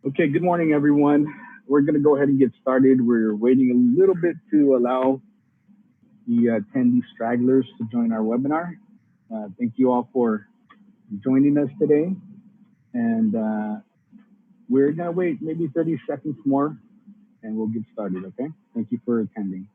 Okay, good morning, everyone. We're going to go ahead and get started. We're waiting a little bit to allow the attendee stragglers to join our webinar. Thank you all for joining us today. And we're going to wait maybe 30 seconds more and we'll get started, okay? Thank you for attending.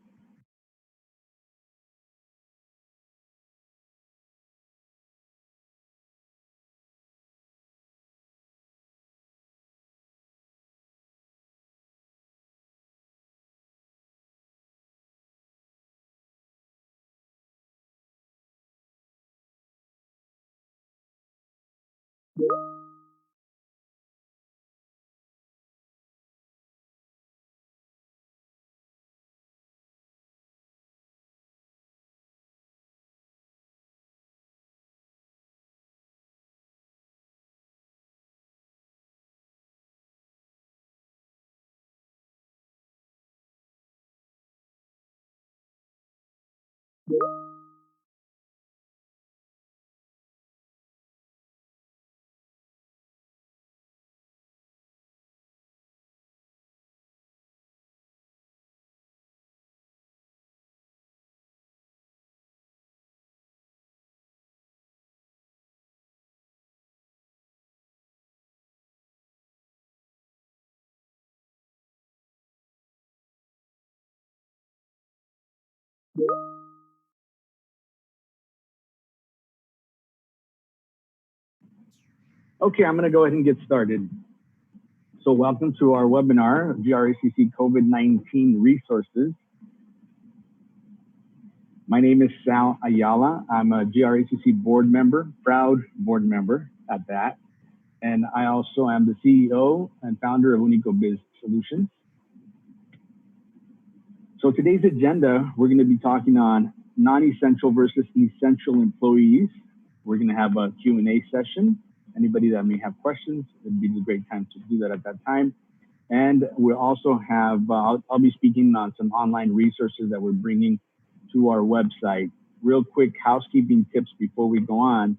Okay, I'm going to go ahead and get started. So welcome to our webinar, GRHCC COVID-19 Resources. My name is Sal Ayala. I'm a GRHCC board member, proud board member at that. And I also am the CEO and founder of Unico Biz Solutions. So today's agenda, we're going to be talking on non-essential versus essential employees. We're going to have a Q&A session. Anybody that may have questions, it'd be a great time to do that at that time. And we'll also have, I'll be speaking on some online resources that we're bringing to our website. Real quick housekeeping tips before we go on.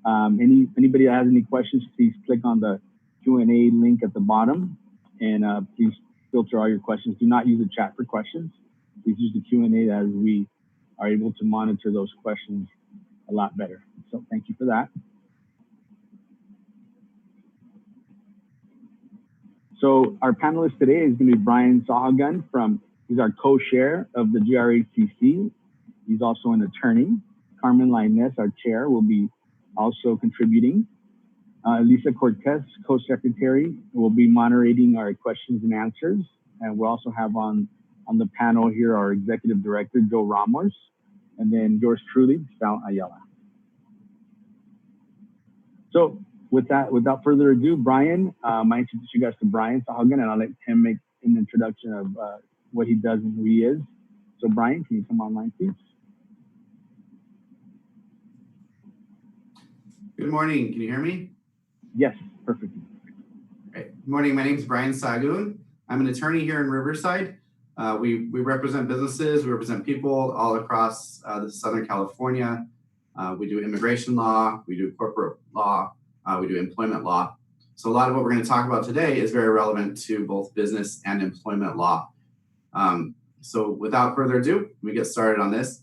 Anybody that has any questions, please click on the Q&A link at the bottom and please filter all your questions. Do not use the chat for questions. Please use the Q&A as we are able to monitor those questions a lot better. So thank you for that. So our panelist today is going to be Brian Sahagan he's our co-chair of the GRHCC. He's also an attorney. Carmen Lainez, our chair, will be also contributing. Lisa Cortez, co-secretary, will be moderating our questions and answers. And we'll also have on the panel here our executive director, Joe Ramos, and then yours truly, Sal Ayala. So with that, without further ado, Brian, I introduce you guys to Brian Sahagan, and I'll let him make an introduction of what he does and who he is. So Brian, can you come online, please? Good morning. Can you hear me? Yes, perfectly. Great. Good morning. My name is Brian Sagoon. I'm an attorney here in Riverside. We represent businesses, we represent people all across Southern California. We do immigration law, we do corporate law, we do employment law. So a lot of what we're going to talk about today is very relevant to both business and employment law. So without further ado, let me get started on this.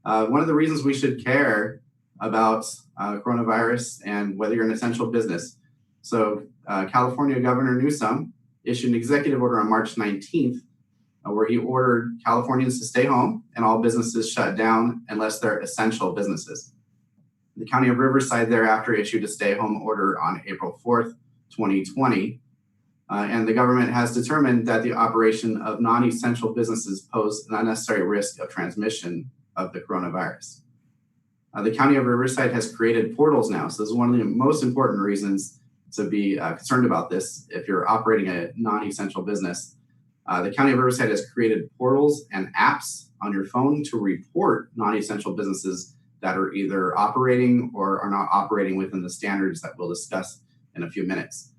One of the reasons we should care about coronavirus and whether you're an essential business. So California Governor Newsom issued an executive order on March 19th where he ordered Californians to stay home and all businesses shut down unless they're essential businesses. The County of Riverside thereafter issued a stay-home order on April 4th, 2020, and the government has determined that the operation of non-essential businesses pose an unnecessary risk of transmission of the coronavirus. The County of Riverside has created portals now, so this is one of the most important reasons to be concerned about this if you're operating a non-essential business. The County of Riverside has created portals and apps on your phone to report non-essential businesses that are either operating or are not operating within the standards that we'll discuss in a few minutes.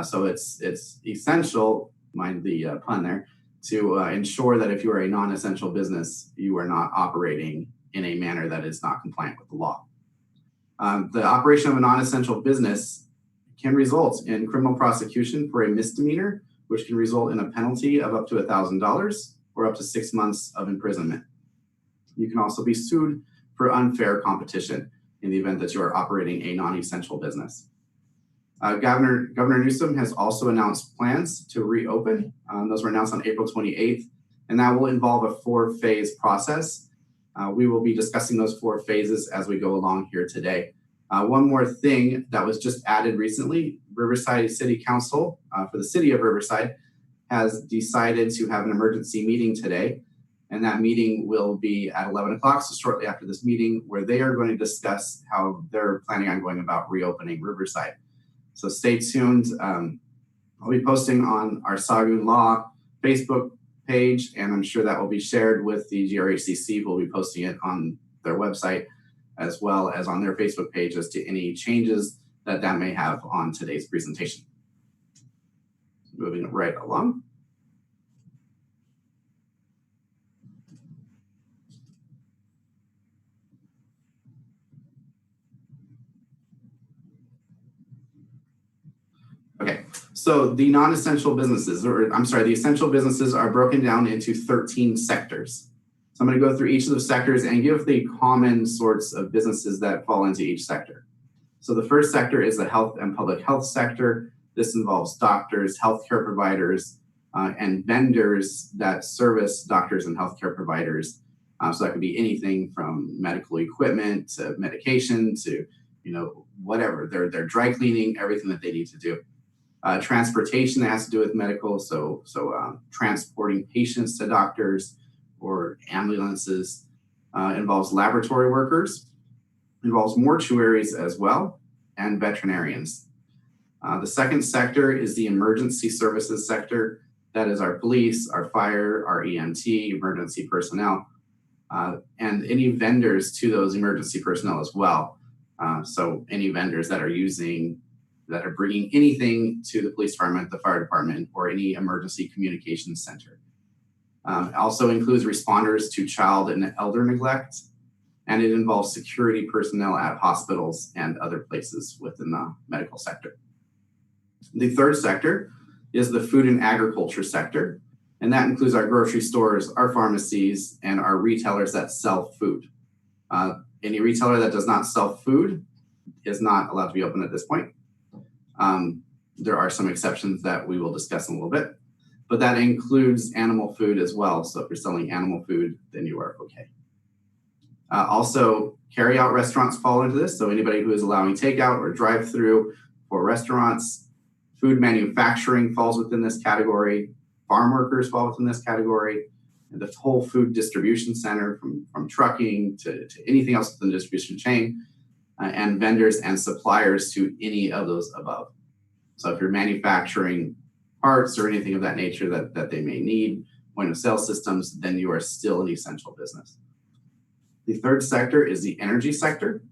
So it's essential, mind the pun there, to ensure that if you are a non-essential business, you are not operating in a manner that is not compliant with the law. The operation of a non-essential business can result in criminal prosecution for a misdemeanor, which can result in a penalty of up to $1,000 or up to 6 months of imprisonment. You can also be sued for unfair competition in the event that you are operating a non-essential business. Governor Newsom has also announced plans to reopen. Those were announced on April 28th, and that will involve a 4-phase process. We will be discussing those 4 phases as we go along here today. One more thing that was just added recently, Riverside City Council for the city of Riverside has decided to have an emergency meeting today. And that meeting will be at 11 o'clock, so shortly after this meeting, where they are going to discuss how they're planning on going about reopening Riverside. So stay tuned. I'll be posting on our Sagoon Law Facebook page, and I'm sure that will be shared with the GRHCC. We'll be posting it on their website as well as on their Facebook page as to any changes that may have on today's presentation. Moving right along. Okay, so the non-essential businesses, the essential businesses are broken down into 13 sectors. So I'm going to go through each of those sectors and give the common sorts of businesses that fall into each sector. So the first sector is the health and public health sector. This involves doctors, healthcare providers, and vendors that service doctors and healthcare providers. So that could be anything from medical equipment to medication to, whatever. They're dry cleaning, everything that they need to do. Transportation that has to do with medical, so transporting patients to doctors or ambulances. Involves laboratory workers, involves mortuaries as well, and veterinarians. The second sector is the emergency services sector. That is our police, our fire, our EMT, emergency personnel, and any vendors to those emergency personnel as well. So any vendors that are bringing anything to the police department, the fire department, or any emergency communications center. It also includes responders to child and elder neglect, and it involves security personnel at hospitals and other places within the medical sector. The third sector is the food and agriculture sector, and that includes our grocery stores, our pharmacies, and our retailers that sell food. Any retailer that does not sell food is not allowed to be open at this point. There are some exceptions that we will discuss in a little bit, but that includes animal food as well. So if you're selling animal food, then you are okay. Also, carry-out restaurants fall into this. So anybody who is allowing takeout or drive-through for restaurants, food manufacturing falls within this category. Farm workers fall within this category. And the whole food distribution center from trucking to anything else within the distribution chain, and vendors and suppliers to any of those above. So if you're manufacturing parts or anything of that nature that they may need, point of sale systems, then you are still an essential business. The third sector is the energy sector,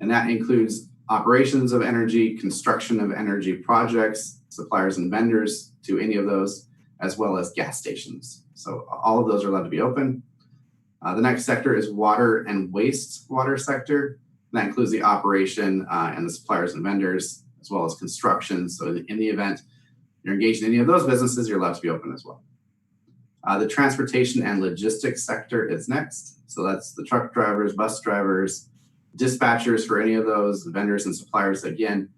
and that includes operations of energy, construction of energy projects, suppliers and vendors to any of those, as well as gas stations. So all of those are allowed to be open. The next sector is water and wastewater sector. That includes the operation and the suppliers and vendors, as well as construction. So in the event you're engaged in any of those businesses, you're allowed to be open as well. The transportation and logistics sector is next. So that's the truck drivers, bus drivers, dispatchers for any of those, vendors and suppliers, again,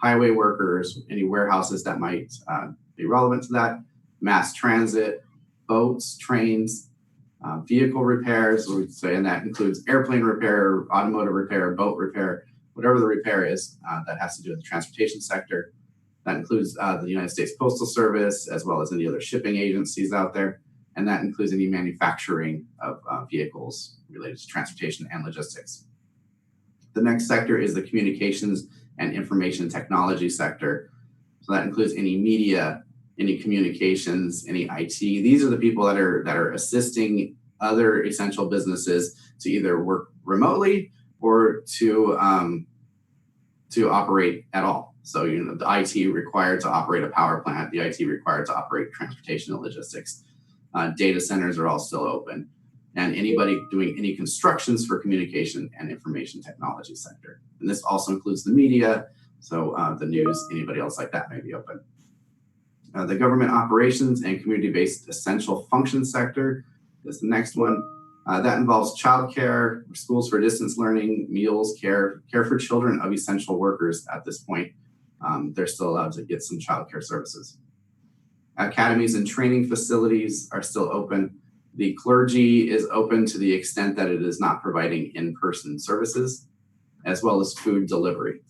highway workers, any warehouses that might be relevant to that, mass transit, boats, trains, vehicle repairs, and that includes airplane repair, automotive repair, boat repair, whatever the repair is that has to do with the transportation sector. That includes the United States Postal Service, as well as any other shipping agencies out there. And that includes any manufacturing of vehicles related to transportation and logistics. The next sector is the communications and information technology sector. So that includes any media, any communications, any IT. These are the people that are assisting other essential businesses to either work remotely or to operate at all. So the IT required to operate a power plant, the IT required to operate transportation and logistics. Data centers are all still open, and anybody doing any constructions for communication and information technology sector. And this also includes the media, so the news, anybody else like that may be open. The government operations and community-based essential function sector is the next one. That involves childcare, schools for distance learning, meals, care for children of essential workers at this point. They're still allowed to get some childcare services. Academies and training facilities are still open. The clergy is open to the extent that it is not providing in-person services, as well as food delivery.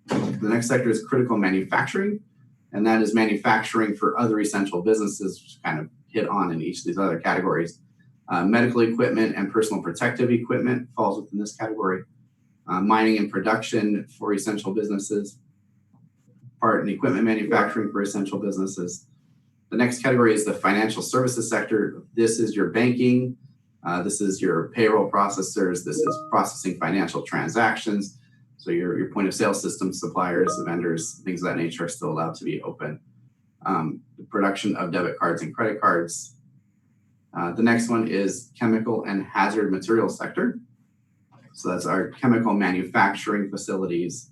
The next sector is critical manufacturing, and that is manufacturing for other essential businesses, which kind of hit on in each of these other categories. Medical equipment and personal protective equipment falls within this category. Mining and production for essential businesses. Part and equipment manufacturing for essential businesses. The next category is the financial services sector. This is your banking. This is your payroll processors. This is processing financial transactions. So your point of sale system suppliers, vendors, things of that nature are still allowed to be open. The production of debit cards and credit cards. The next one is chemical and hazard material sector. So that's our chemical manufacturing facilities,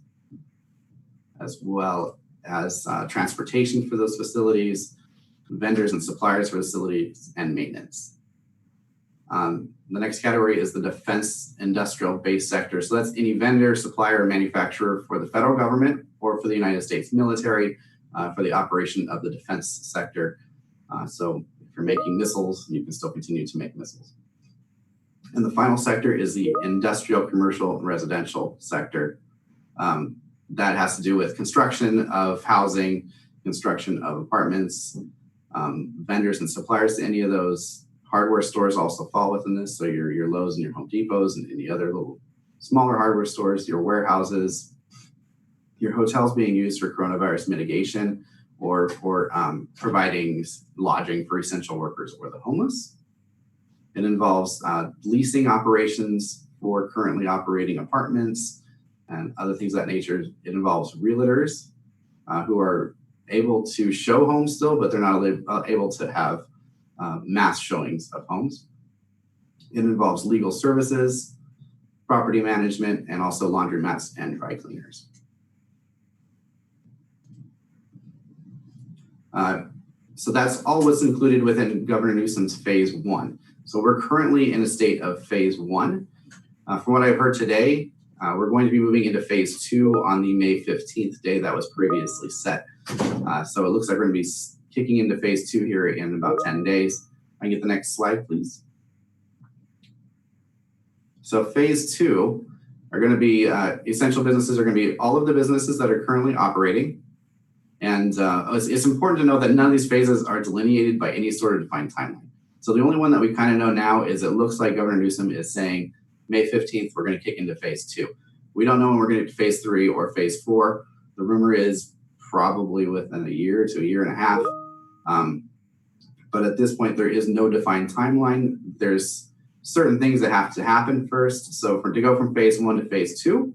as well as transportation for those facilities, vendors and suppliers for facilities, and maintenance. The next category is the defense industrial base sector. So that's any vendor, supplier, or manufacturer for the federal government or for the United States military for the operation of the defense sector. So if you're making missiles, you can still continue to make missiles. And the final sector is the industrial, commercial, and residential sector. That has to do with construction of housing, construction of apartments, vendors and suppliers to any of those. Hardware stores also fall within this. So your Lowe's and your Home Depots and any other little smaller hardware stores, your warehouses, your hotels being used for coronavirus mitigation or for providing lodging for essential workers or the homeless. It involves leasing operations for currently operating apartments and other things of that nature. It involves realtors who are able to show homes still, but they're not able to have mass showings of homes. It involves legal services, property management, and also laundromats and dry cleaners. So that's all what's included within Governor Newsom's phase 1. So we're currently in a state of phase 1. From what I've heard today, we're going to be moving into phase 2 on the May 15th day that was previously set. So it looks like we're going to be kicking into phase 2 here in about 10 days. I can get the next slide, please. So phase 2 are going to be essential businesses are going to be all of the businesses that are currently operating. And it's important to know that none of these phases are delineated by any sort of defined timeline. So the only one that we kind of know now is it looks like Governor Newsom is saying May 15th, we're going to kick into phase 2. We don't know when we're going to phase 3 or phase 4. The rumor is probably within a year to a year and a half. But at this point, there is no defined timeline. There's certain things that have to happen first. So to go from phase 1 to phase 2,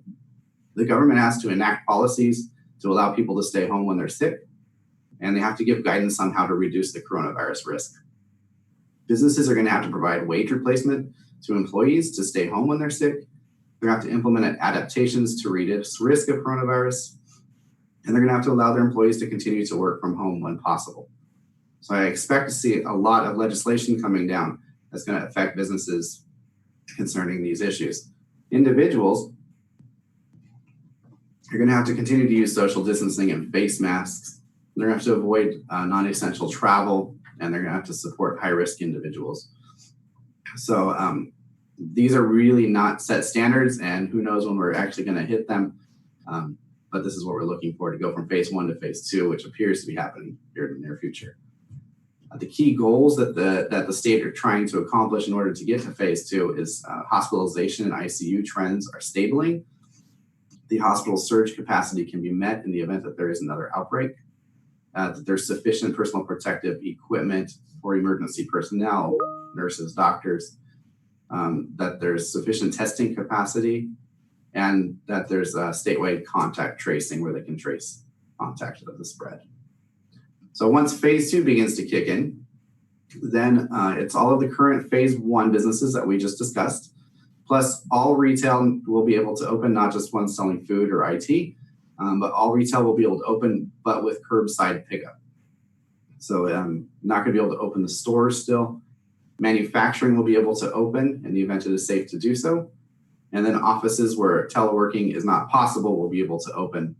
the government has to enact policies to allow people to stay home when they're sick, and they have to give guidance on how to reduce the coronavirus risk. Businesses are going to have to provide wage replacement to employees to stay home when they're sick. They're going to have to implement adaptations to reduce risk of coronavirus, and they're going to have to allow their employees to continue to work from home when possible. So I expect to see a lot of legislation coming down that's going to affect businesses concerning these issues. Individuals are going to have to continue to use social distancing and face masks. They're going to have to avoid non-essential travel, and they're going to have to support high-risk individuals. So these are really not set standards, and who knows when we're actually going to hit them. But this is what we're looking for, to go from phase 1 to phase 2, which appears to be happening here in the near future. The key goals that the state are trying to accomplish in order to get to phase 2 is hospitalization and ICU trends are stabling. The hospital surge capacity can be met in the event that there is another outbreak. That there's sufficient personal protective equipment for emergency personnel, nurses, doctors, that there's sufficient testing capacity, and that there's a statewide contact tracing where they can trace contact of the spread. So once phase 2 begins to kick in, then it's all of the current phase 1 businesses that we just discussed, plus all retail will be able to open, not just ones selling food or IT, but all retail will be able to open, but with curbside pickup. So not going to be able to open the stores still. Manufacturing will be able to open in the event it is safe to do so. And then offices where teleworking is not possible will be able to open.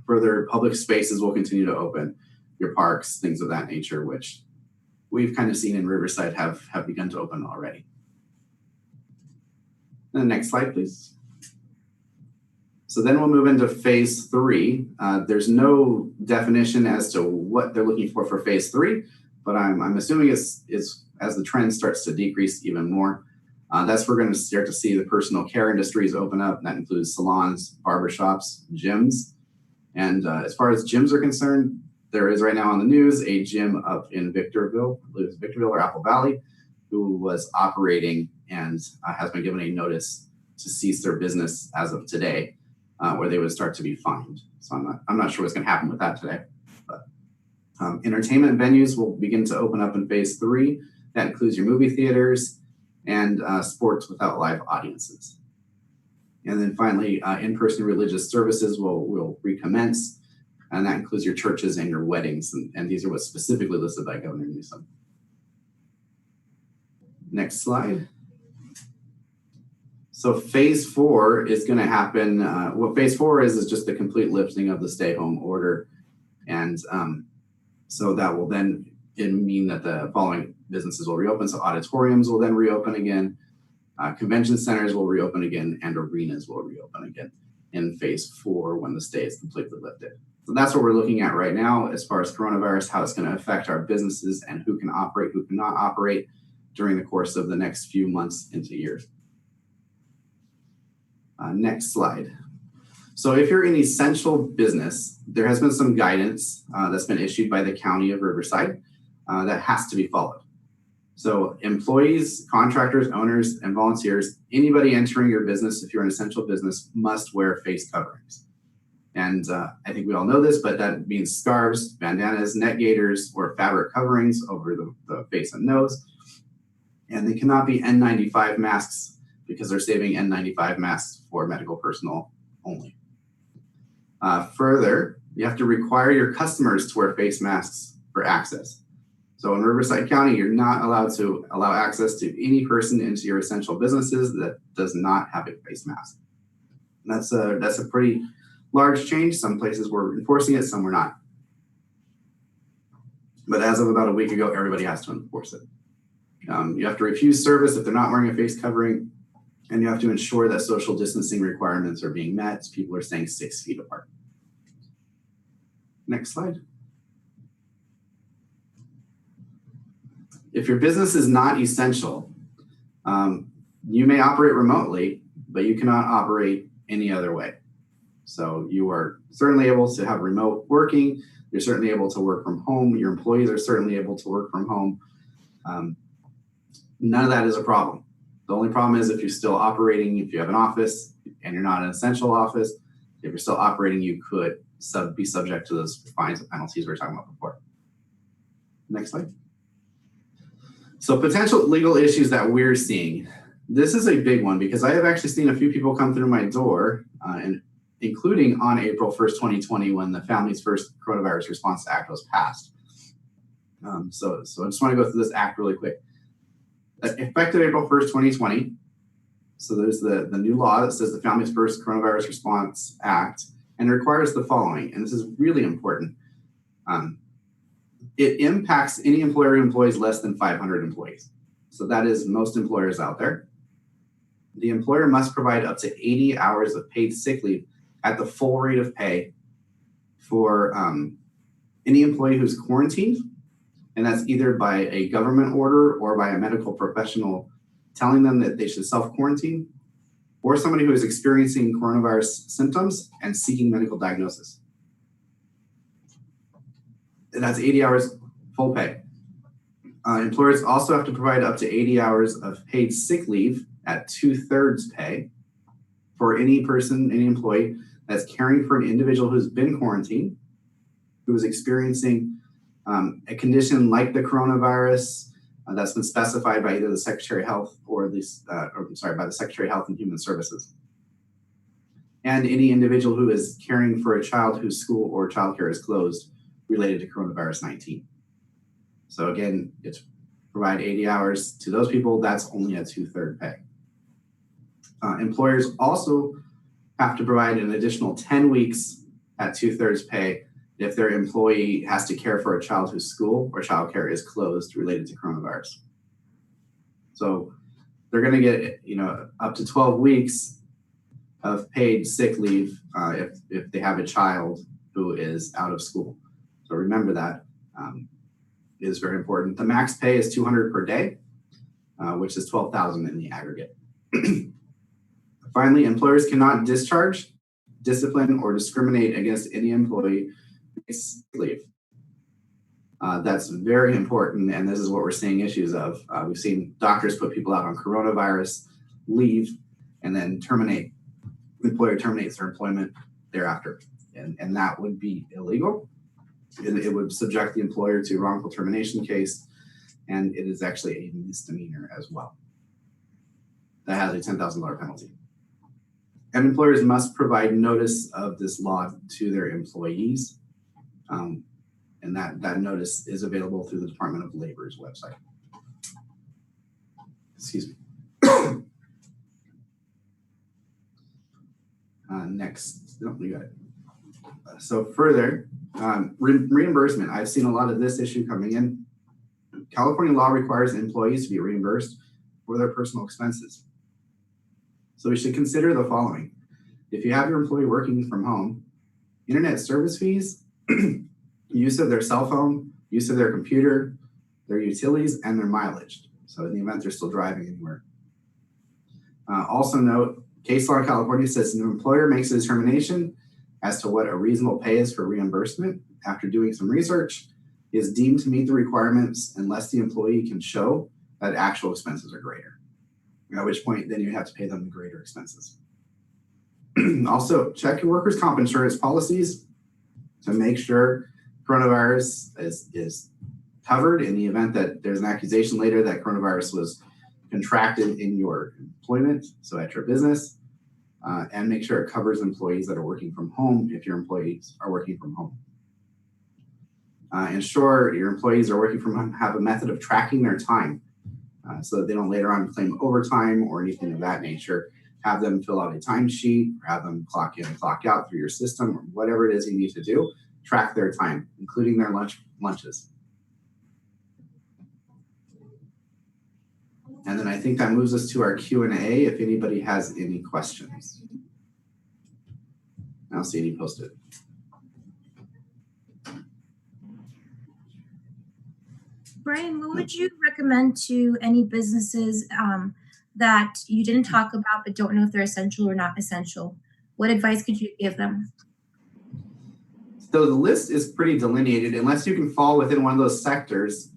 Further, public spaces will continue to open. Your parks, things of that nature, which we've kind of seen in Riverside have begun to open already. And the next slide, please. So then we'll move into phase 3. There's no definition as to what they're looking for phase 3, but I'm assuming it's as the trend starts to decrease even more. That's where we're going to start to see the personal care industries open up. That includes salons, barbershops, gyms. And as far as gyms are concerned, there is right now on the news a gym up in Victorville, I believe it's Victorville or Apple Valley, who was operating and has been given a notice to cease their business as of today, where they would start to be fined. So I'm not sure what's going to happen with that today. But entertainment venues will begin to open up in phase 3. That includes your movie theaters and sports without live audiences. And then finally, in-person religious services will recommence. And that includes your churches and your weddings. And these are what's specifically listed by Governor Newsom. Next slide. So phase 4 is going to happen. What phase 4 is just the complete lifting of the stay-home order. And so that will then mean that the following businesses will reopen. So auditoriums will then reopen again. Convention centers will reopen again, and arenas will reopen again in phase 4 when the stay is completely lifted. So that's what we're looking at right now as far as coronavirus, how it's going to affect our businesses and who can operate, who cannot operate during the course of the next few months into years. Next slide. So if you're an essential business, there has been some guidance that's been issued by the County of Riverside that has to be followed. So employees, contractors, owners, and volunteers, anybody entering your business, if you're an essential business, must wear face coverings. And I think we all know this, but that means scarves, bandanas, neck gaiters, or fabric coverings over the face and nose. And they cannot be N95 masks because they're saving N95 masks for medical personnel only. Further, you have to require your customers to wear face masks for access. So in Riverside County, you're not allowed to allow access to any person into your essential businesses that does not have a face mask. And that's a pretty large change. Some places were enforcing it, some were not. But as of about a week ago, everybody has to enforce it. You have to refuse service if they're not wearing a face covering, and you have to ensure that social distancing requirements are being met. People are staying 6 feet apart. Next slide. If your business is not essential, you may operate remotely, but you cannot operate any other way. So you are certainly able to have remote working. You're certainly able to work from home. Your employees are certainly able to work from home. None of that is a problem. The only problem is if you're still operating, if you have an office and you're not an essential office, if you're still operating, you could be subject to those fines and penalties we were talking about before. Next slide. So potential legal issues that we're seeing. This is a big one because I have actually seen a few people come through my door, and including on April 1st, 2020, when the Families First Coronavirus Response Act was passed. So I just want to go through this act really quick. Effective April 1st, 2020. So there's the new law that says the Families First Coronavirus Response Act, and it requires the following, and this is really important. It impacts any employer who employs less than 500 employees. So that is most employers out there. The employer must provide up to 80 hours of paid sick leave at the full rate of pay for any employee who's quarantined, and that's either by a government order or by a medical professional telling them that they should self-quarantine, or somebody who is experiencing coronavirus symptoms and seeking medical diagnosis. And that's 80 hours full pay. Employers also have to provide up to 80 hours of paid sick leave at 2/3 pay for any person, any employee that's caring for an individual who's been quarantined, who is experiencing a condition like the coronavirus that's been specified by either the Secretary of Health or by the Secretary of Health and Human Services. And any individual who is caring for a child whose school or childcare is closed related to coronavirus 19. So again, it's provide 80 hours to those people. That's only at 2/3 pay. Employers also have to provide an additional 10 weeks at 2/3 pay if their employee has to care for a child whose school or childcare is closed related to coronavirus. So they're going to get, up to 12 weeks of paid sick leave if they have a child who is out of school. So remember that is very important. The max pay is $200 per day, which is $12,000 in the aggregate. Finally, employers cannot discharge, discipline, or discriminate against any employee sick leave. That's very important, and this is what we're seeing issues of. We've seen doctors put people out on coronavirus leave and then the employer terminates their employment thereafter, and that would be illegal. It would subject the employer to a wrongful termination case, and it is actually a misdemeanor as well. That has a $10,000 penalty. And employers must provide notice of this law to their employees. And that notice is available through the Department of Labor's website. Excuse me. Next, no, we got it. So further, reimbursement. I've seen a lot of this issue coming in. California law requires employees to be reimbursed for their personal expenses. So we should consider the following. If you have your employee working from home, internet service fees, use of their cell phone, use of their computer, their utilities, and their mileage. So in the event they're still driving anywhere. Also note, case law in California says an employer makes a determination as to what a reasonable pay is for reimbursement after doing some research, is deemed to meet the requirements unless the employee can show that actual expenses are greater. At which point, then you have to pay them the greater expenses. Also, check your workers' comp insurance policies to make sure coronavirus is covered in the event that there's an accusation later that coronavirus was contracted in your employment, so at your business, and make sure it covers employees that are working from home if your employees are working from home. Ensure your employees are working from home, have a method of tracking their time so that they don't later on claim overtime or anything of that nature. Have them fill out a timesheet, or have them clock in and clock out through your system, or whatever it is you need to do. Track their time, including their lunches. And then I think that moves us to our Q&A if anybody has any questions. I'll see any posted. Brian, what would you recommend to any businesses that you didn't talk about but don't know if they're essential or not essential? What advice could you give them? So the list is pretty delineated. Unless you can fall within one of those sectors,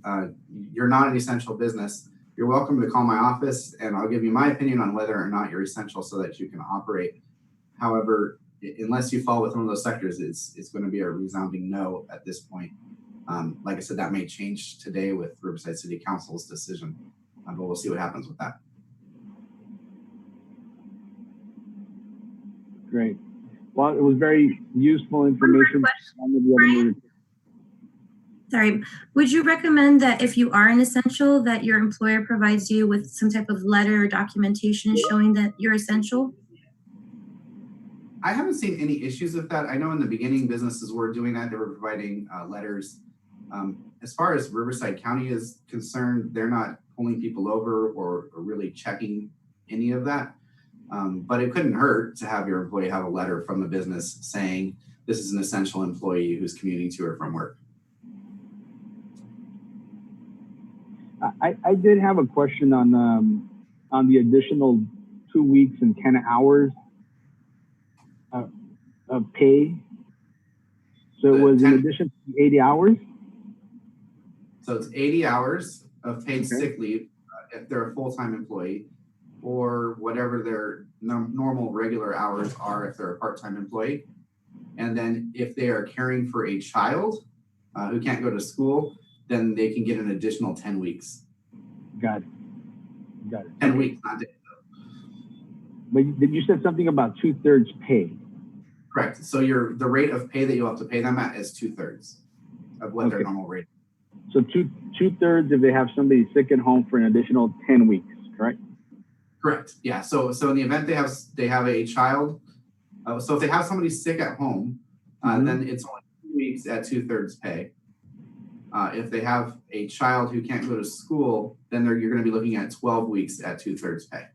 you're not an essential business. You're welcome to call my office and I'll give you my opinion on whether or not you're essential so that you can operate. However, unless you fall within one of those sectors, it's going to be a resounding no at this point. Like I said, that may change today with Riverside City Council's decision, but we'll see what happens with that. Great. Well, it was very useful information. Sorry, would you recommend that if you are an essential, that your employer provides you with some type of letter or documentation showing that you're essential? I haven't seen any issues with that. I know in the beginning businesses were doing that. They were providing letters. As far as Riverside County is concerned, they're not pulling people over or really checking any of that. But it couldn't hurt to have your employee have a letter from the business saying this is an essential employee who's commuting to or from work. I did have a question on the additional 2 weeks and 10 hours of pay. So it was in addition to 80 hours? So it's 80 hours of paid sick leave if they're a full-time employee, or whatever their normal regular hours are if they're a part-time employee. And then if they are caring for a child who can't go to school, then they can get an additional 10 weeks. Got it. 10 weeks, not days. But you said something about 2/3 pay. Correct. So the rate of pay that you'll have to pay them at is 2/3 of what their normal rate is. So 2/3 if they have somebody sick at home for an additional 10 weeks, correct? Correct. Yeah. So in the event they have a child, so if they have somebody sick at home, then it's only 2 weeks at 2/3 pay. If they have a child who can't go to school, then you're going to be looking at 12 weeks at 2/3 pay.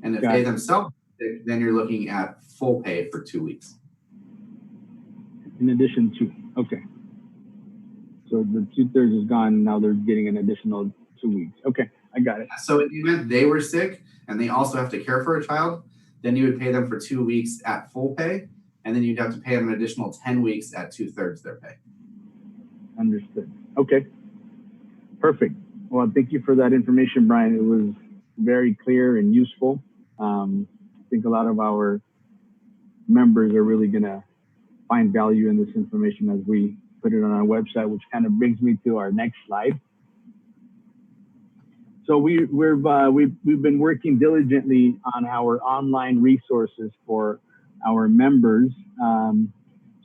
And if they themselves are sick, then you're looking at full pay for 2 weeks. In addition to, okay. So the 2/3 is gone. Now they're getting an additional 2 weeks. Okay, I got it. So in the event they were sick and they also have to care for a child, then you would pay them for 2 weeks at full pay. And then you'd have to pay them an additional 10 weeks at 2/3 their pay. Understood. Okay, perfect. Well, thank you for that information, Brian. It was very clear and useful. I think a lot of our members are really going to find value in this information as we put it on our website, which kind of brings me to our next slide. So we've been working diligently on our online resources for our members.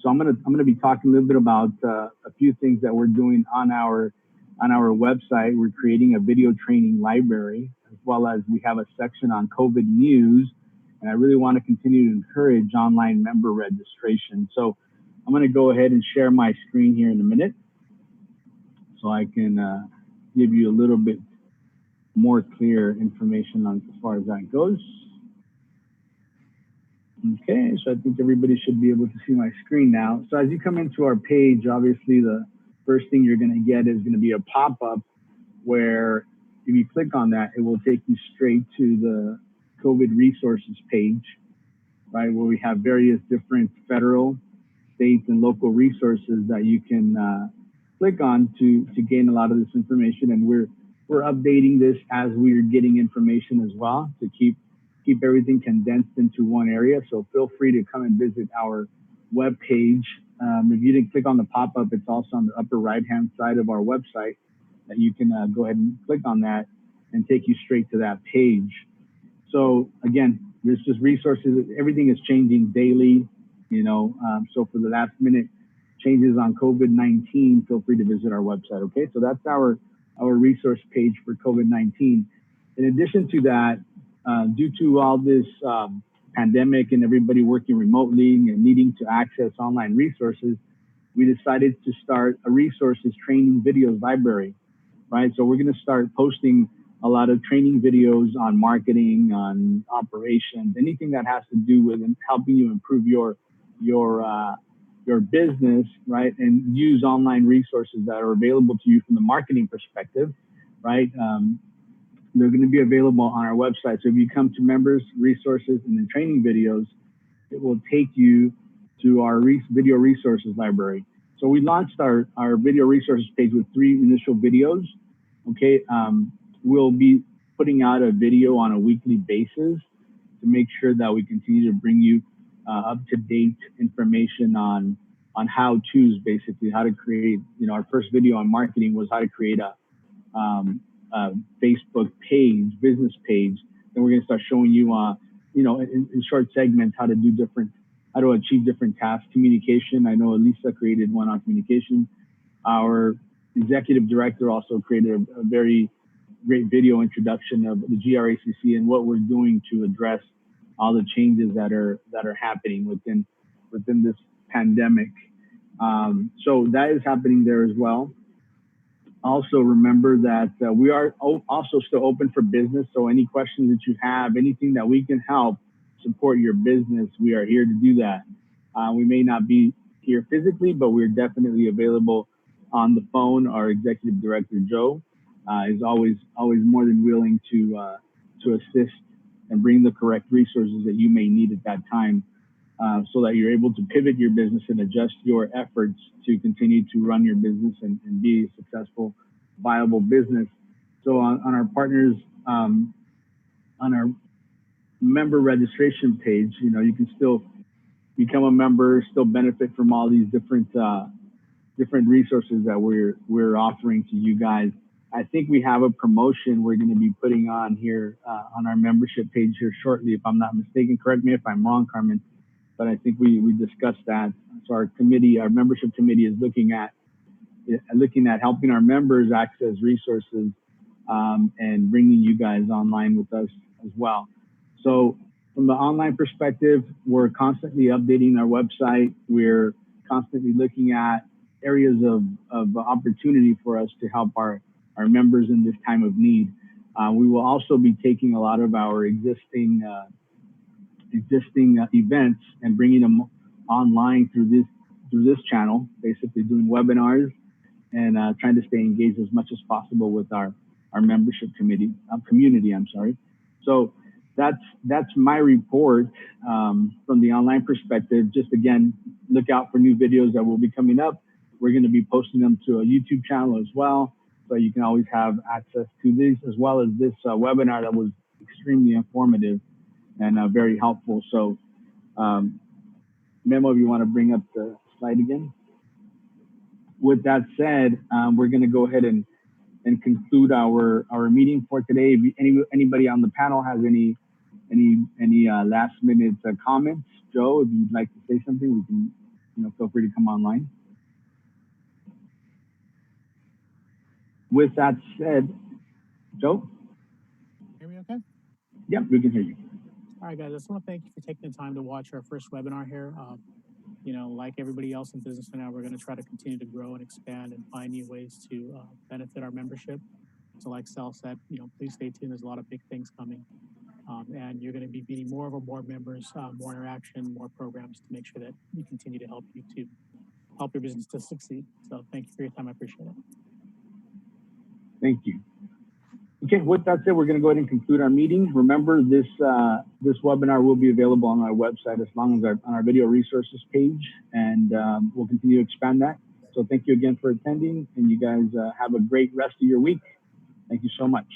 So I'm gonna be talking a little bit about a few things that we're doing on our website. We're creating a video training library, as well as we have a section on COVID news. And I really want to continue to encourage online member registration. So I'm going to go ahead and share my screen here in a minute so I can give you a little bit more clear information on as far as that goes. Okay, so I think everybody should be able to see my screen now. So as you come into our page, obviously the first thing you're going to get is going to be a pop-up where if you click on that, it will take you straight to the COVID resources page, right, where we have various different federal, state, and local resources that you can click on to gain a lot of this information. And we're updating this as we're getting information as well to keep everything condensed into one area. So feel free to come and visit our web page. If you didn't click on the pop-up, it's also on the upper right-hand side of our website that you can go ahead and click on that and take you straight to that page. So again, there's just resources. Everything is changing daily, you know. So for the last minute changes on COVID-19, feel free to visit our website. Okay, so that's our resource page for COVID-19. In addition to that, due to all this pandemic and everybody working remotely and needing to access online resources, we decided to start a resources training videos library, right? So we're going to start posting a lot of training videos on marketing, on operations, anything that has to do with helping you improve your business, right? And use online resources that are available to you from the marketing perspective, right? They're going to be available on our website. So if you come to members, resources, and then training videos, it will take you to our video resources library. So we launched our video resources page with 3 initial videos. Okay, we'll be putting out a video on a weekly basis to make sure that we continue to bring you up-to-date information on how-tos, basically how to create. Our first video on marketing was how to create a Facebook page, business page. Then we're going to start showing you, in short segments, how to achieve different tasks. Communication. I know Elisa created one on communication. Our executive director also created a very great video introduction of the GRHCC and what we're doing to address all the changes that are happening within this pandemic. So that is happening there as well. Also remember that we are also still open for business. So any questions that you have, anything that we can help support your business, we are here to do that. We may not be here physically, but we're definitely available on the phone. Our executive director, Joe, is always more than willing to assist and bring the correct resources that you may need at that time, so that you're able to pivot your business and adjust your efforts to continue to run your business and be a successful, viable business. So on our partners, on our member registration page, you can still become a member, still benefit from all these different resources that we're offering to you guys. I think we have a promotion we're going to be putting on here on our membership page here shortly, if I'm not mistaken. Correct me if I'm wrong, Carmen, but I think we discussed that. So our membership committee is looking at helping our members access resources and bringing you guys online with us as well. So from the online perspective, we're constantly updating our website. We're constantly looking at areas of opportunity for us to help our members in this time of need. We will also be taking a lot of our existing events and bringing them online through this channel, basically doing webinars and trying to stay engaged as much as possible with our membership community. So that's my report from the online perspective. Just again, look out for new videos that will be coming up. We're going to be posting them to a YouTube channel as well, so you can always have access to these, as well as this webinar that was extremely informative and very helpful. So Memo, if you want to bring up the slide again. With that said, we're going to go ahead and conclude our meeting for today. If anybody on the panel has any last minute comments, Joe, if you'd like to say something, we can, feel free to come online. With that said, Joe? Hear me okay? Yep, we can hear you. All right, guys, I just want to thank you for taking the time to watch our first webinar here. Like everybody else in business right now, we're going to try to continue to grow and expand and find new ways to benefit our membership. So like Sal said, please stay tuned. There's a lot of big things coming. And you're going to be meeting more members, more interaction, more programs to make sure that we continue to help your business to succeed. So thank you for your time. I appreciate it. Thank you. Okay, with that said, we're going to go ahead and conclude our meeting. Remember, this webinar will be available on our website as long as on our video resources page, and we'll continue to expand that. So thank you again for attending, and you guys have a great rest of your week. Thank you so much.